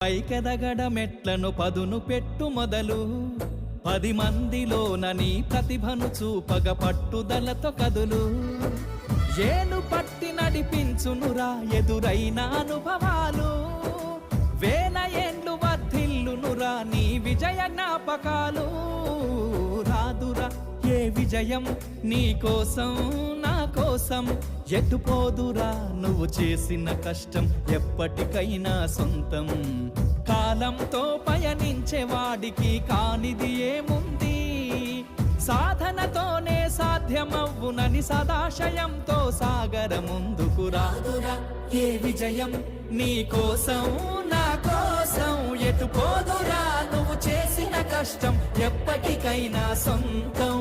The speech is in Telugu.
పైకెదగడ మెట్లను పదును పెట్టు మొదలు 10 మందిలోన నీ ప్రతిభను చూపగ పట్టుదలతో కదులు ఏను పట్టి నడిపించునురా ఎదురైన అనుభవాలు వేల ఏండ్లు వర్ధిల్లునురా నీ విజయ జ్ఞాపకాలు రాదురా ఏ విజయం నీ కోసం నా కోసం ఎటుపోదురా నువ్వు చేసిన కష్టం ఎప్పటికైనా సొంతం కాలంతో పయనించే వాడికి కానిది ఏముంది సాధనతోనే సాధ్యమవ్వునని సదాశయంతో సాగర ముందుకు రాదురా ఏ విజయం నీ కోసం నా కోసం ఎటుపోదురా నువ్వు చేసిన కష్టం ఎప్పటికైనా సొంతం